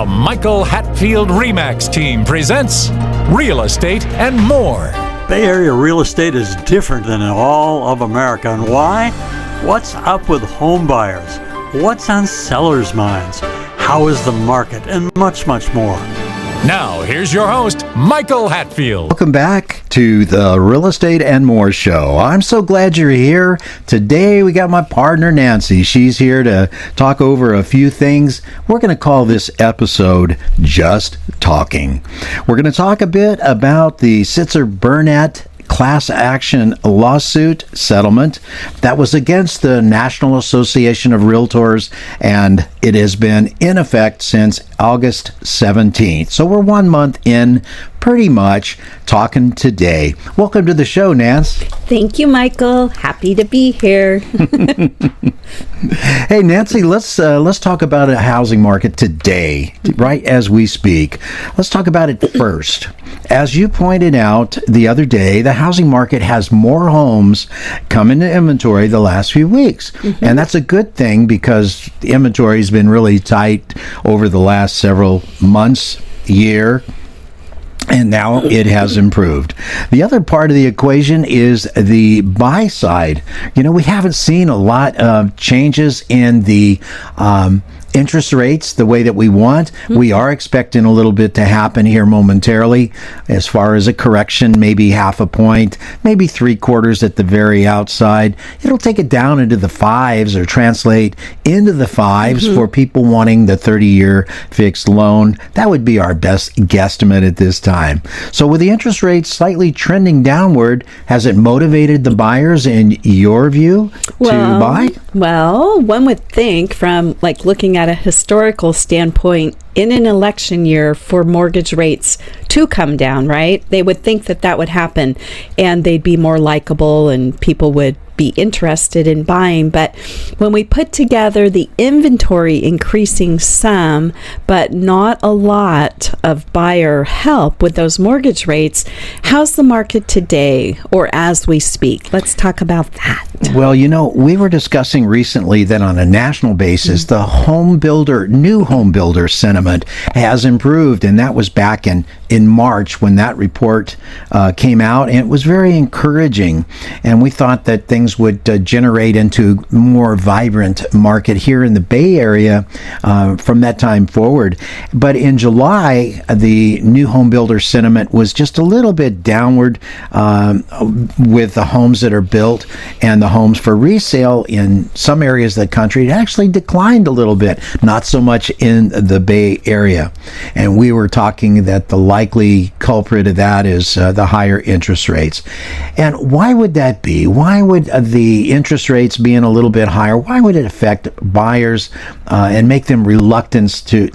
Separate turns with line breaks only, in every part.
The Michael Hatfield RE/MAX team presents Real Estate and More.
Bay Area real estate is different than in all of America. And why? What's up with home buyers? What's on sellers' minds? How is the market? And much, much more.
Now, here's your host, Michael Hatfield.
Welcome back to the Real Estate and More show. I'm so glad you're here. Today, we got my partner, Nancy. She's here to talk over a few things. We're going to call this episode Just Talking. We're going to talk a bit about the Sitzer-Burnett class action lawsuit settlement that was against the National Association of Realtors, and it has been in effect since August 17th. So we're 1 month in, pretty much, talking today. Welcome to the show, Nance.
Thank you, Michael. Happy to be here.
Hey, Nancy, let's talk about a housing market today, right as we speak. Let's talk about it first. As you pointed out the other day, the housing market has more homes come into inventory the last few weeks. Mm-hmm. And that's a good thing because the inventory has been really tight over the last several months, year. And now it has improved. The other part of the equation is the buy side. You know, we haven't seen a lot of changes in the interest rates the way that we want. Mm-hmm. We are expecting a little bit to happen here momentarily as far as a correction, maybe half a point, maybe 3/4 at the very outside. It'll take it down into the fives or translate into the fives for people wanting the 30-year fixed loan. That would be our best guesstimate at this time. So with the interest rates slightly trending downward, has it motivated the buyers in your view to buy?
Well, one would think from looking at a historical standpoint, in an election year for mortgage rates to come down, right? They would think that would happen and they'd be more likable and people would be interested in buying. But when we put together the inventory increasing some, but not a lot of buyer help with those mortgage rates, how's the market today or as we speak? Let's talk about that.
Well, you know, we were discussing recently that on a national basis, the new home builder sentiment has improved, and that was back in March when that report came out, and it was very encouraging. And we thought that things would generate into more vibrant market here in the Bay Area from that time forward. But in July, the new home builder sentiment was just a little bit downward with the homes that are built and the homes for resale in some areas of the country. It actually declined a little bit, not so much in the Bay Area. And we were talking that the likely culprit of that is the higher interest rates. And why would that be? Why would the interest rates being a little bit higher, why would it affect buyers and make them reluctant to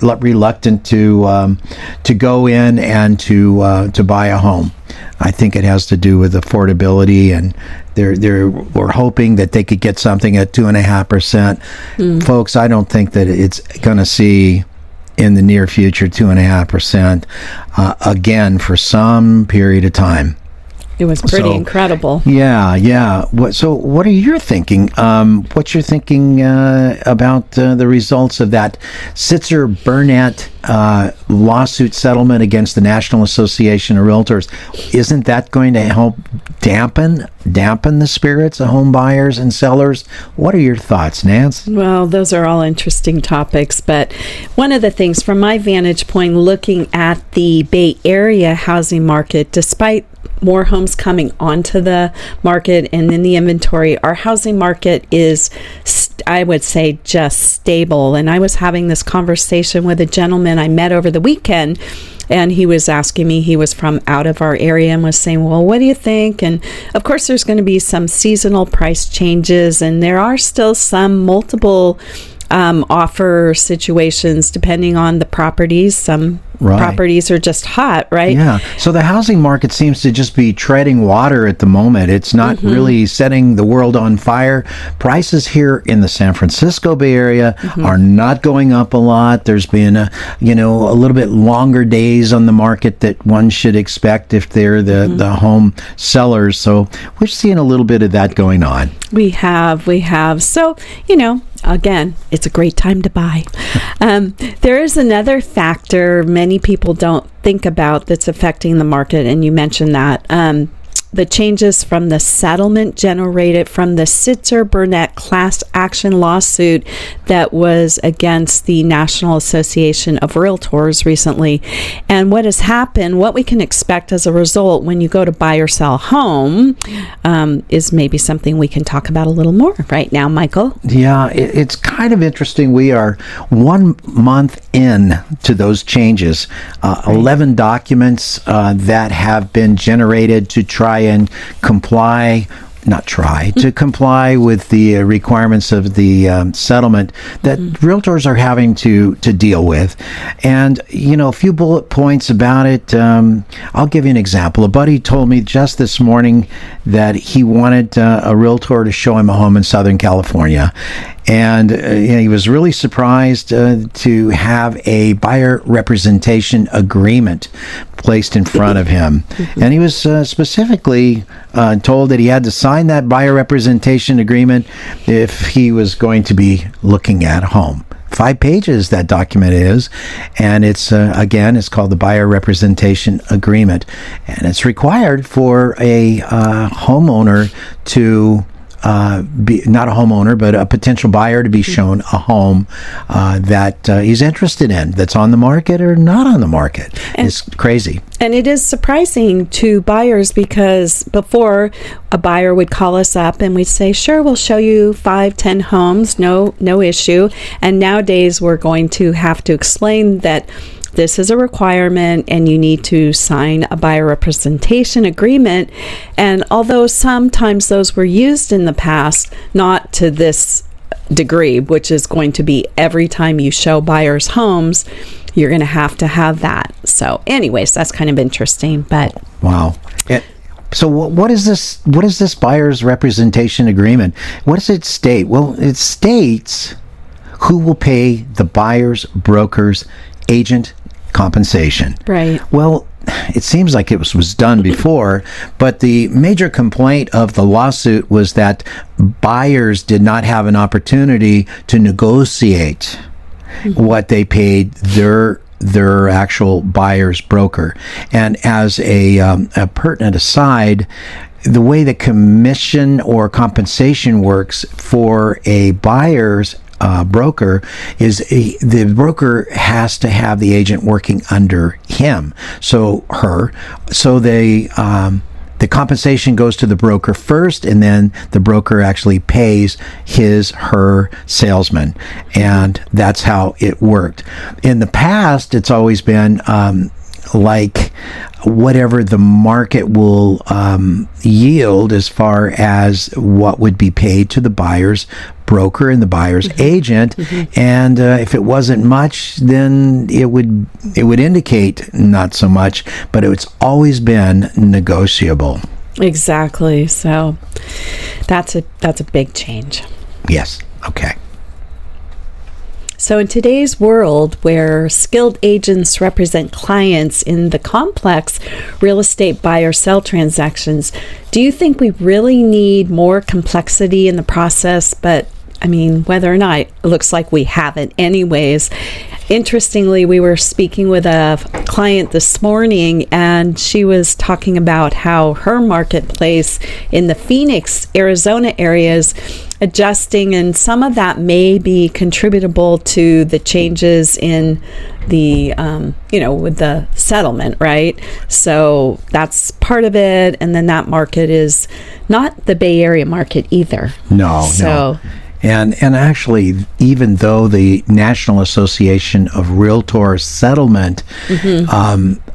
go in and to buy a home? I think it has to do with affordability, and we're hoping that they could get something at 2.5%. Folks, I don't think that it's going to see in the near future 2.5% again for some period of time.
It was pretty incredible.
Yeah. So what are you thinking? What's your thinking about the results of that Sitzer-Burnett lawsuit settlement against the National Association of Realtors? Isn't that going to help dampen the spirits of home buyers and sellers? What are your thoughts, Nance?
Well, those are all interesting topics, but one of the things from my vantage point looking at the Bay Area housing market, despite more homes coming onto the market and in the inventory, our housing market is, I would say, just stable. And I was having this conversation with a gentleman I met over the weekend, and he was asking me, he was from out of our area, and was saying, well, what do you think? And of course, there's going to be some seasonal price changes, and there are still some multiple offer situations depending on the properties. Some properties are just hot, right?
Yeah. So the housing market seems to just be treading water at the moment. It's not really setting the world on fire. Prices here in the San Francisco Bay Area are not going up a lot. There's been a little bit longer days on the market that one should expect if they're the home sellers. So we're seeing a little bit of that going on.
We have. So, again, it's a great time to buy. There is another factor many people don't think about that's affecting the market, and you mentioned that. The changes from the settlement generated from the Sitzer-Burnett class action lawsuit that was against the National Association of Realtors recently. And what has happened, what we can expect as a result when you go to buy or sell a home, is maybe something we can talk about a little more right now, Michael.
Yeah, it's kind of interesting. We are 1 month in to those changes. 11 documents that have been generated to try and comply with the requirements of the settlement that realtors are having to deal with. And, a few bullet points about it. I'll give you an example. A buddy told me just this morning that he wanted a realtor to show him a home in Southern California. And he was really surprised to have a buyer representation agreement placed in front of him. And he was specifically told that he had to sign that buyer representation agreement if he was going to be looking at a home. 5 pages that document is, and it's called the buyer representation agreement, and it's required for a homeowner to be not a homeowner, but a potential buyer to be shown a home that he's interested in, that's on the market or not on the market. It's crazy.
And it is surprising to buyers because before a buyer would call us up and we'd say, sure, we'll show you 5-10 homes, no issue. And nowadays we're going to have to explain that this is a requirement and you need to sign a buyer representation agreement. And although sometimes those were used in the past, not to this degree, which is going to be every time you show buyers homes, you're going to have that. So anyways, that's kind of interesting. But
wow. So what is this? What is this buyer's representation agreement? What does it state? Well, it states who will pay the buyer's broker's agent compensation.
Right.
Well, it seems like it was done before, but the major complaint of the lawsuit was that buyers did not have an opportunity to negotiate what they paid their actual buyer's broker. And as a pertinent aside, the way the commission or compensation works for a buyer's broker is the broker has to have the agent working under him, so the compensation goes to the broker first, and then the broker actually pays her salesman, and that's how it worked. In the past, it's always been like whatever the market will yield as far as what would be paid to the buyer's broker and the buyer's agent, and if it wasn't much, then it would indicate not so much, but it's always been negotiable.
Exactly. So that's a big change.
Yes. Okay.
So in today's world where skilled agents represent clients in the complex real estate buy-or-sell transactions, do you think we really need more complexity in the process? But I mean, whether or not, it looks like we haven't anyways. Interestingly, we were speaking with a client this morning, and she was talking about how her marketplace in the Phoenix, Arizona area is adjusting, and some of that may be contributable to the changes in the, with the settlement, right? So that's part of it, and then that market is not the Bay Area market either.
No. And actually, even though the National Association of Realtors settlement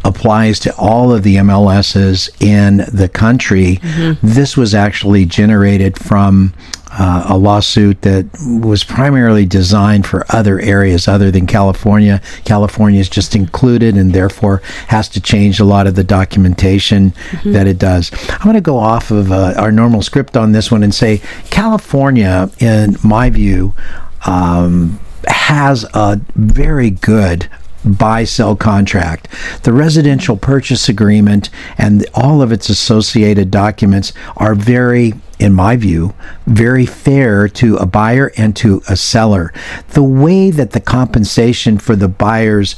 applies to all of the MLSs in the country, this was actually generated from a lawsuit that was primarily designed for other areas other than California. California is just included and therefore has to change a lot of the documentation that it does. I'm going to go off of our normal script on this one and say California, in my view, has a very good buy-sell contract. The residential purchase agreement and all of its associated documents are very, in my view, very fair to a buyer and to a seller. The way that the compensation for the buyer's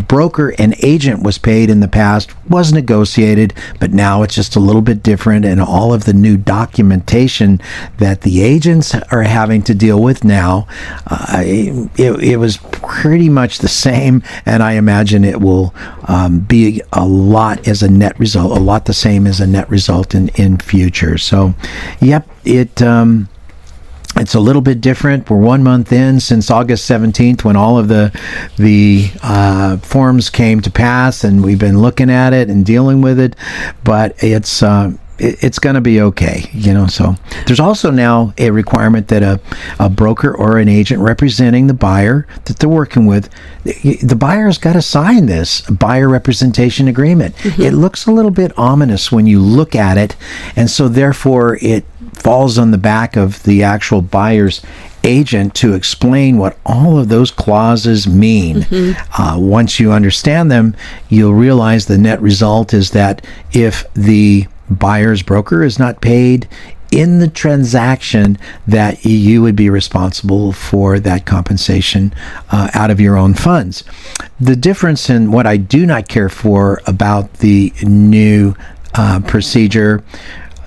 broker and agent was paid in the past was negotiated, but now it's just a little bit different, and all of the new documentation that the agents are having to deal with now, it was pretty much the same, and I imagine it will be a lot as a net result, a lot the same as a net result in future. So, yep, it's a little bit different. We're 1 month in since August 17th when all of the forms came to pass, and we've been looking at it and dealing with it, but it's going to be okay, So there's also now a requirement that a broker or an agent representing the buyer that they're working with, the buyer's got to sign this buyer representation agreement. Mm-hmm. It looks a little bit ominous when you look at it, and so therefore it falls on the back of the actual buyer's agent to explain what all of those clauses mean. Mm-hmm. Once you understand them, you'll realize the net result is that if the buyer's broker is not paid in the transaction, that you would be responsible for that compensation out of your own funds. The difference in what I do not care for about the new procedure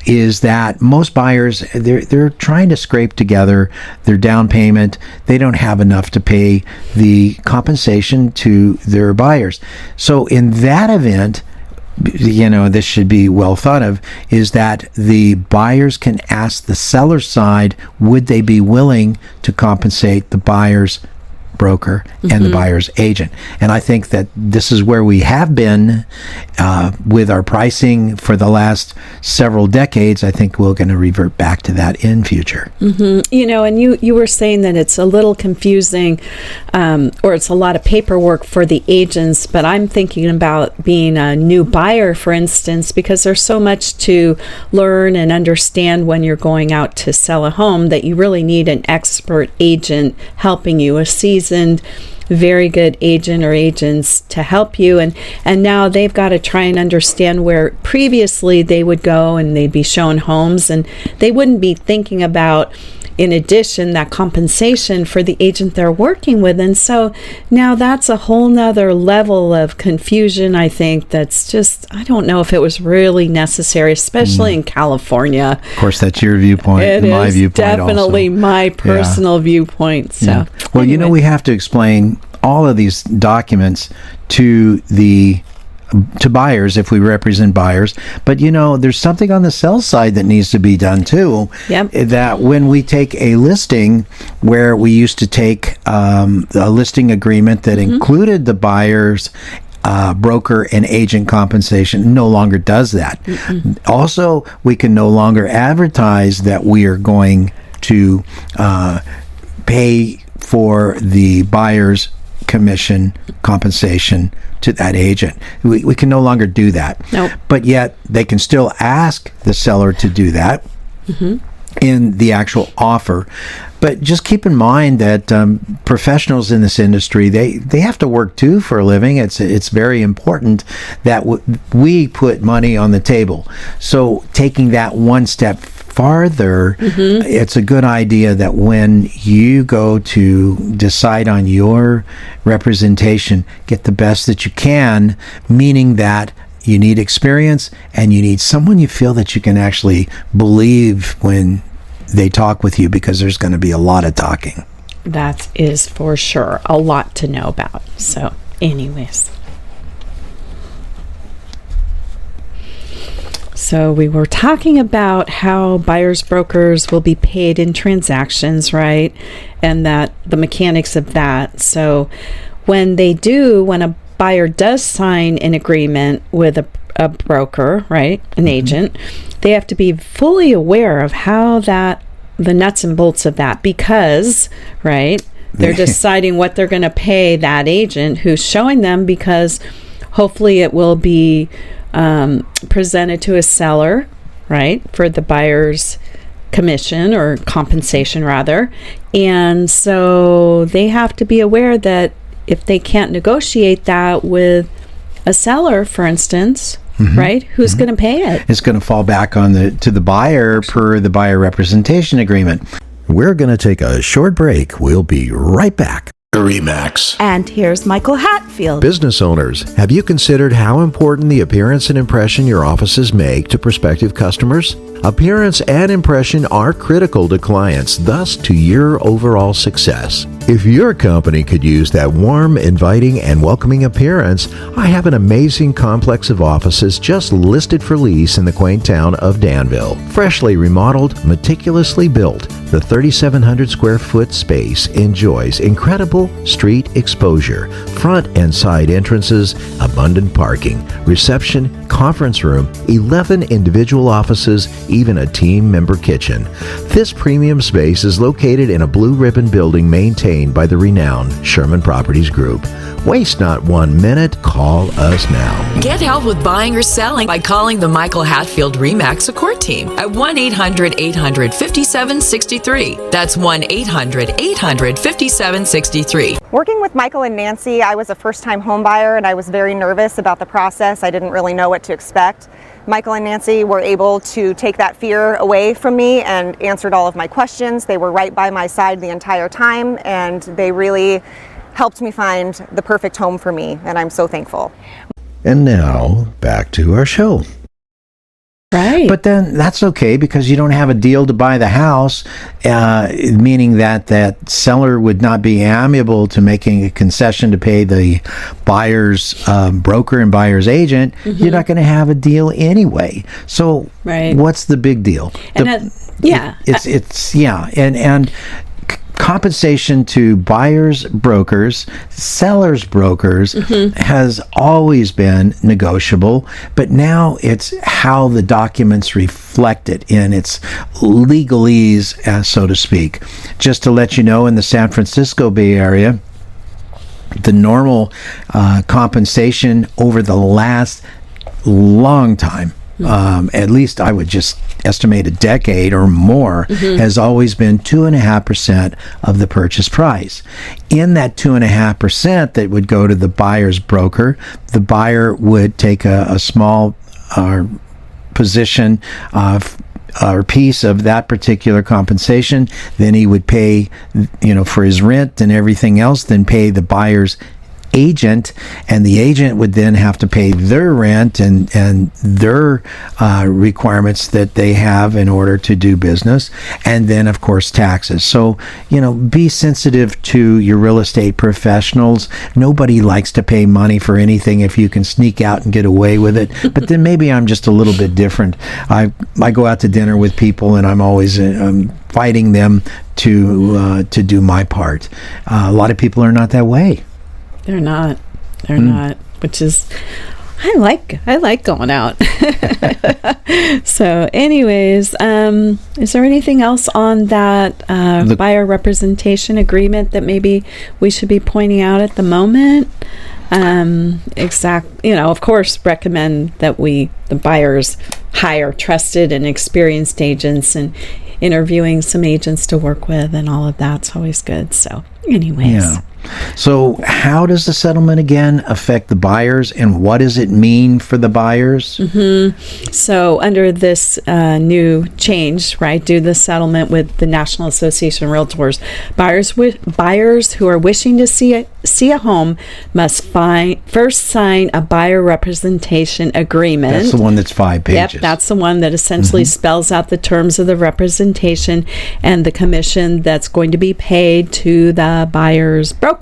is that most buyers, they're trying to scrape together their down payment. They don't have enough to pay the compensation to their buyers. So in that event, this should be well thought of, is that the buyers can ask the seller side, would they be willing to compensate the buyer's broker and mm-hmm. the buyer's agent. And I think that this is where we have been with our pricing for the last several decades. I think we're going to revert back to that in future.
Mm-hmm. And you were saying that it's a little confusing, or it's a lot of paperwork for the agents, but I'm thinking about being a new buyer, for instance, because there's so much to learn and understand when you're going out to sell a home that you really need an expert agent helping you, a seasoned, very good agent or agents to help you, and now they've got to try and understand where previously they would go and they'd be shown homes and they wouldn't be thinking about, in addition, that compensation for the agent they're working with. And so now that's a whole nother level of confusion, I think, that's just, I don't know if it was really necessary, especially in California.
Of course, that's your viewpoint and my viewpoint
definitely
also.
My personal viewpoint. So,
yeah. Well, anyway. We have to explain all of these documents to buyers if we represent buyers, but there's something on the sell side that needs to be done too.
Yep.
That when we take a listing where we used to take a listing agreement that mm-hmm. included the buyer's broker and agent compensation, no longer does that. Mm-mm. Also, we can no longer advertise that we are going to pay for the buyer's commission compensation to that agent. We can no longer do that.
Nope.
But yet they can still ask the seller to do that mm-hmm. in the actual offer. But just keep in mind that professionals in this industry, they have to work too for a living. It's very important that we put money on the table. So taking that one step farther, mm-hmm. it's a good idea that when you go to decide on your representation, get the best that you can, meaning that you need experience and you need someone you feel that you can actually believe when they talk with you, because there's going to be a lot of talking.
That is for sure a lot to know about. So anyways. So we were talking about how buyers brokers will be paid in transactions, right? And that the mechanics of that. So when a buyer does sign an agreement with a broker, right, an mm-hmm. agent, they have to be fully aware of how the nuts and bolts of that, because, right, they're deciding what they're going to pay that agent who's showing them, because hopefully it will be presented to a seller, right, for the buyer's commission or compensation rather. And so they have to be aware that if they can't negotiate that with a seller, for instance, right? Who's going to pay it?
It's going to fall back on to the buyer per the buyer representation agreement.
We're going to take a short break. We'll be right back. RE/MAX.
And here's Michael Hatfield.
Business owners, have you considered how important the appearance and impression your offices make to prospective customers? Appearance and impression are critical to clients, thus to your overall success. If your company could use that warm, inviting, and welcoming appearance, I have an amazing complex of offices just listed for lease in the quaint town of Danville. Freshly remodeled, meticulously built, the 3,700 square foot space enjoys incredible street exposure, front and side entrances, abundant parking, reception, conference room, 11 individual offices, even a team member kitchen. This premium space is located in a blue ribbon building maintained by the renowned Sherman Properties Group. Waste not 1 minute. Call us now.
Get help with buying or selling by calling the Michael Hatfield RE/MAX Support Team at 1-800-800-5763. That's 1-800-800-5763.
Working with Michael and Nancy, I was a first-time home buyer and I was very nervous about the process. I didn't really know what to expect. Michael and Nancy were able to take that fear away from me and answered all of my questions. They were right by my side the entire time, and they really helped me find the perfect home for me, and I'm so thankful.
And now, back to our show.
Right.
But then that's okay because you don't have a deal to buy the house, meaning that seller would not be amiable to making a concession to pay the buyer's broker and buyer's agent. You're not going to have a deal anyway. So what's the big deal?
And
and compensation to buyers brokers, sellers brokers has always been negotiable, but now it's how the documents reflect it in its legalese, so to speak. Just to let you know, in the San Francisco Bay Area, the normal compensation over the last long time, at least I would just estimate a decade or more, has always been 2.5% of the purchase price. In that 2.5% that would go to the buyer's broker, the buyer would take a small position or piece of that particular compensation. Then he would pay, for his rent and everything else, then pay the buyer's agent, and the agent would then have to pay their rent and their requirements that they have in order to do business, and then of course taxes. So be sensitive to your real estate professionals. Nobody likes to pay money for anything if you can sneak out and get away with it. But then maybe I'm just a little bit different. I go out to dinner with people and I'm always fighting them to do my part. A lot of people are not that way.
They're not, which is, I like going out. So anyways, is there anything else on that buyer representation agreement that maybe we should be pointing out at the moment? Of course, recommend that the buyers hire trusted and experienced agents, and interviewing some agents to work with and all of that's always good. So anyways.
Yeah. So how does the settlement again affect the buyers, and what does it mean for the buyers?
So under this new change, do the settlement with the National Association of Realtors, buyers who are wishing to see a home must first sign a buyer representation agreement.
That's the one that's 5 pages.
Yep, that's the one that essentially spells out the terms of the representation and the commission that's going to be paid to the buyer's broker.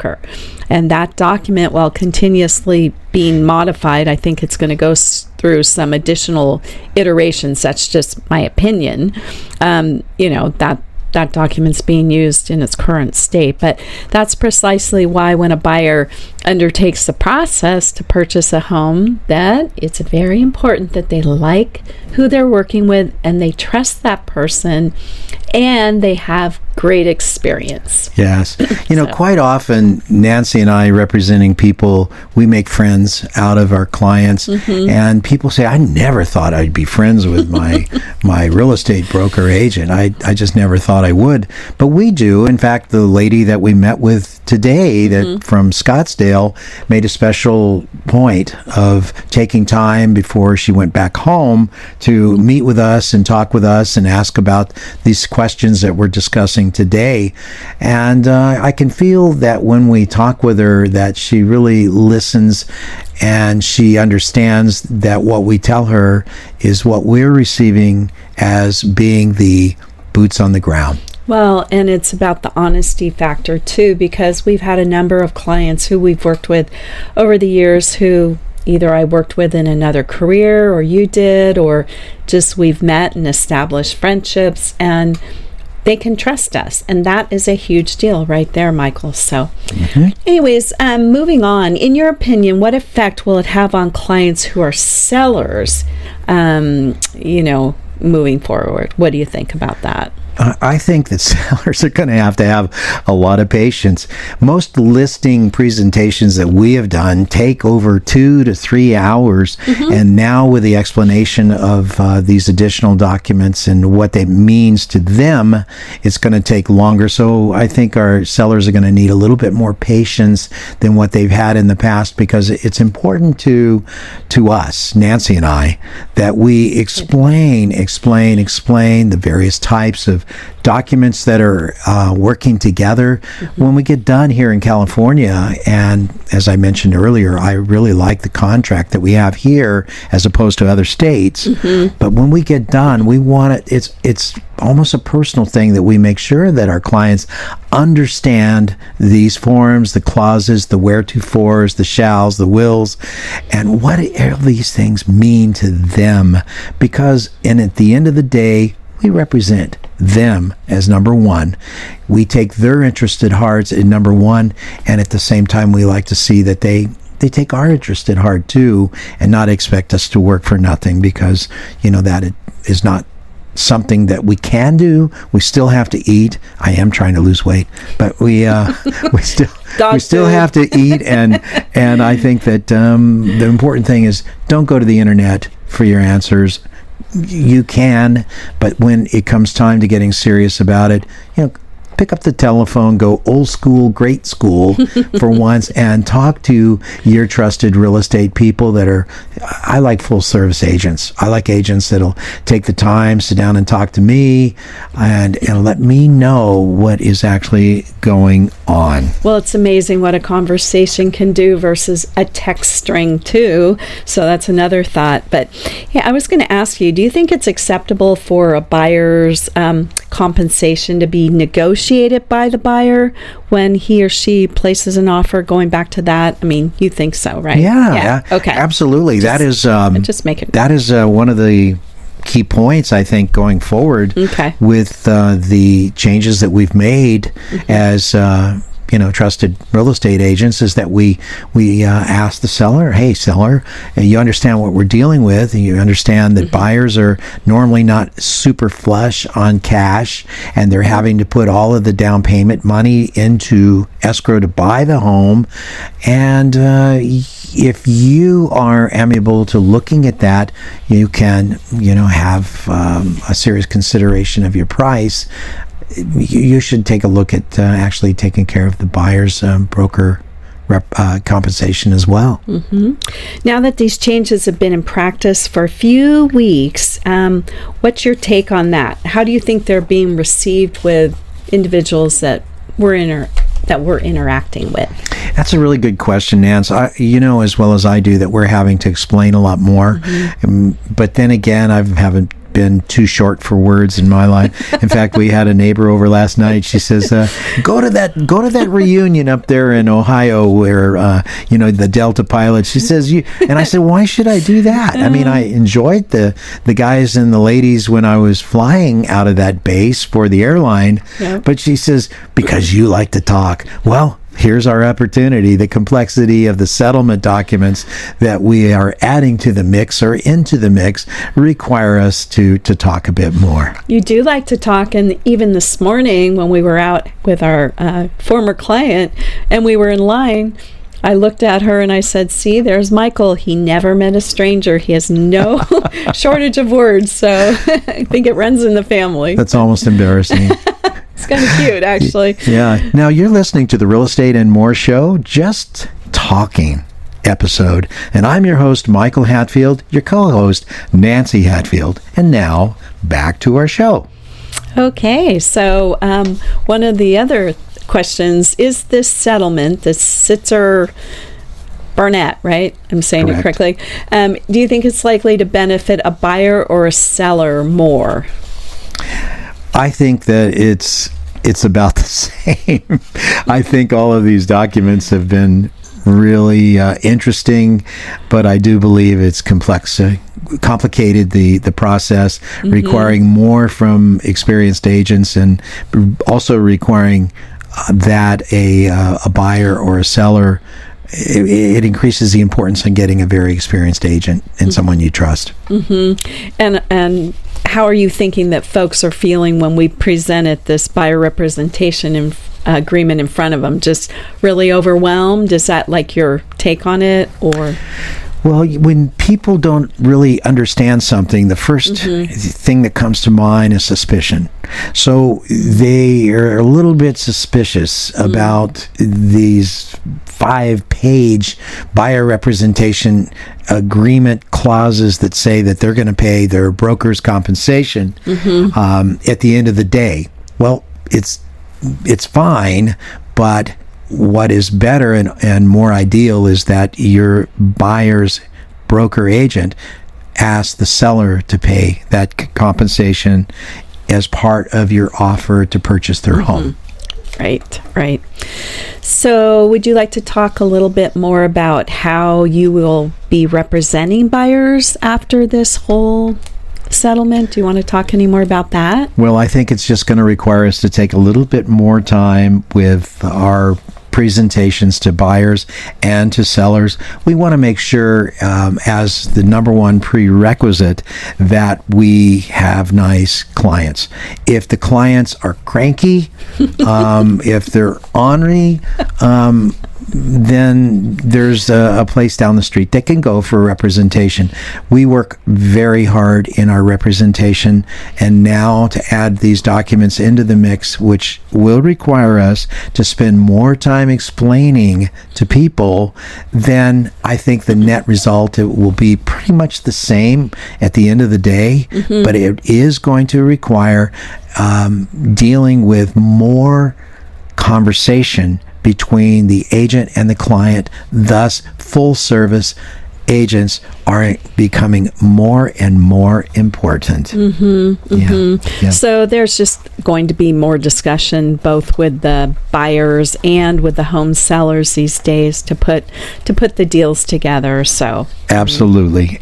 And that document, while continuously being modified, I think it's going to go through some additional iterations. That's just my opinion. That document's being used in its current state, but that's precisely why when a buyer undertakes the process to purchase a home, that it's very important that they like who they're working with and they trust that person, and they have great experience.
Yes. Quite often, Nancy and I, representing people, we make friends out of our clients. And people say, I never thought I'd be friends with my real estate broker agent. I just never thought I would. But we do. In fact, the lady that we met with today that from Scottsdale made a special point of taking time before she went back home to meet with us and talk with us and ask about these questions that we're discussing today. And I can feel that when we talk with her that she really listens and she understands that what we tell her is what we're receiving as being the boots on the ground.
Well, and it's about the honesty factor too, because we've had a number of clients who we've worked with over the years who either I worked with in another career or you did, or just we've met and established friendships, and they can trust us. And that is a huge deal right there, Michael. So anyways, moving on, in your opinion, what effect will it have on clients who are sellers, moving forward? What do you think about that?
I think that sellers are going to have a lot of patience. Most listing presentations that we have done take over 2 to 3 hours. And now with the explanation of these additional documents and what that means to them, it's going to take longer. So I think our sellers are going to need a little bit more patience than what they've had in the past, because it's important to us, Nancy and I, that we explain the various types of documents that are working together. When we get done here in California, and as I mentioned earlier, I really like the contract that we have here as opposed to other states. But when we get done, we want it. It's almost a personal thing that we make sure that our clients understand these forms, the clauses, the wheretofores, the shalls, the wills, and what all these things mean to them. Because, and at the end of the day, we represent them as number one. We take their interest at heart as number one, and at the same time, we like to see that they take our interest at heart too, and not expect us to work for nothing, because that it is not something that we can do. We still have to eat. I am trying to lose weight, but we still have to eat, and I think that the important thing is, don't go to the internet for your answers. You can, but when it comes time to getting serious about it, pick up the telephone, go old school, great school for once, and talk to your trusted real estate people that are, I like full service agents. I like agents that'll take the time, sit down and talk to me and let me know what is actually going on.
Well, it's amazing what a conversation can do versus a text string too. So that's another thought. But yeah, I was going to ask you, do you think it's acceptable for a buyer's compensation to be negotiated by the buyer when he or she places an offer? Going back to that, I mean, you think so, right?
Yeah.
Okay.
Absolutely. That is one of the key points, I think, going forward with the changes that we've made as trusted real estate agents, is that we ask the seller, hey, seller, you understand what we're dealing with, and you understand that buyers are normally not super flush on cash, and they're having to put all of the down payment money into escrow to buy the home. And if you are amenable to looking at that, you can have a serious consideration of your price. You should take a look at actually taking care of the buyer's broker compensation as well.
Now that these changes have been in practice for a few weeks, what's your take on that? How do you think they're being received with individuals that we're interacting with?
That's a really good question, Nance. You know as well as I do that we're having to explain a lot more. But then again, I haven't been too short for words in my life. In fact, we had a neighbor over last night. She says, go to that reunion up there in Ohio where the Delta pilot. She says, and I said, why should I do that? I mean, I enjoyed the guys and the ladies when I was flying out of that base for the airline. But she says, because you like to talk. Well, here's our opportunity. The complexity of the settlement documents that we are adding to the mix or into the mix require us to talk a bit more.
You do like to talk, and even this morning when we were out with our former client and we were in line, I looked at her and I said, see, there's Michael. He never met a stranger. He has no shortage of words. So I think it runs in the family.
That's almost embarrassing.
It's kind of cute, actually.
Yeah. Now you're listening to the Real Estate and More Show, Just Talking episode. And I'm your host, Michael Hatfield, your co-host, Nancy Hatfield. And now back to our show.
Okay. So one of the other questions is this settlement, this Sitzer-Burnett, right? I'm saying
Correct.
it correctly. Do you think it's likely to benefit a buyer or a seller more?
I think that it's about the same. I think all of these documents have been really interesting, but I do believe it's complicated the process, requiring more from experienced agents, and also requiring that a buyer or a seller, it increases the importance on getting a very experienced agent and someone you trust.
And how are you thinking that folks are feeling when we presented this buyer representation agreement in front of them? Just really overwhelmed? Is that like your take on it, or?
Well, when people don't really understand something, the first thing that comes to mind is suspicion. So they are a little bit suspicious about these 5-page buyer representation agreement clauses that say that they're going to pay their broker's compensation at the end of the day. Well, it's fine, but what is better and more ideal is that your buyer's broker agent asks the seller to pay that compensation as part of your offer to purchase their home.
Right. So would you like to talk a little bit more about how you will be representing buyers after this whole settlement? Do you want to talk any more about that?
Well, I think it's just going to require us to take a little bit more time with our presentations to buyers and to sellers. We want to make sure, as the number one prerequisite, that we have nice clients. If the clients are cranky, if they're ornery, then there's a place down the street that can go for representation. We work very hard in our representation, and now to add these documents into the mix, which will require us to spend more time explaining to people, then I think the net result, it will be pretty much the same at the end of the day, but it is going to require dealing with more conversation between the agent and the client. Thus, full service agents are becoming more and more important. Yeah.
So there's just going to be more discussion both with the buyers and with the home sellers these days to put the deals together. So
absolutely.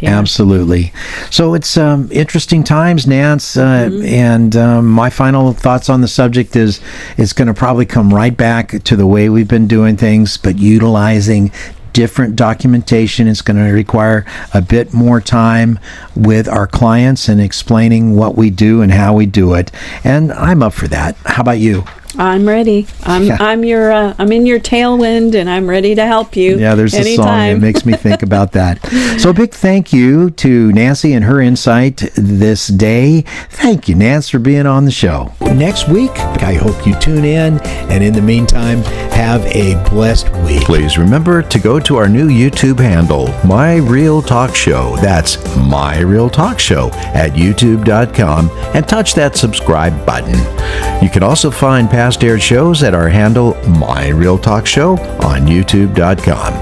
So it's interesting times, Nance, and my final thoughts on the subject is it's going to probably come right back to the way we've been doing things, but utilizing different documentation. It's going to require a bit more time with our clients and explaining what we do and how we do it. And I'm up for that. How about you?
I'm ready. I'm in your tailwind, and I'm ready to help you.
Yeah, there's a song that makes me think about that. So a big thank you to Nancy and her insight this day. Thank you, Nance, for being on the show. Next week, I hope you tune in, and in the meantime, have a blessed week.
Please remember to go to our new YouTube handle, My Real Talk Show. That's My Real Talk Show at youtube.com, and touch that subscribe button. You can also find past aired shows at our handle, My Real Talk Show, on youtube.com.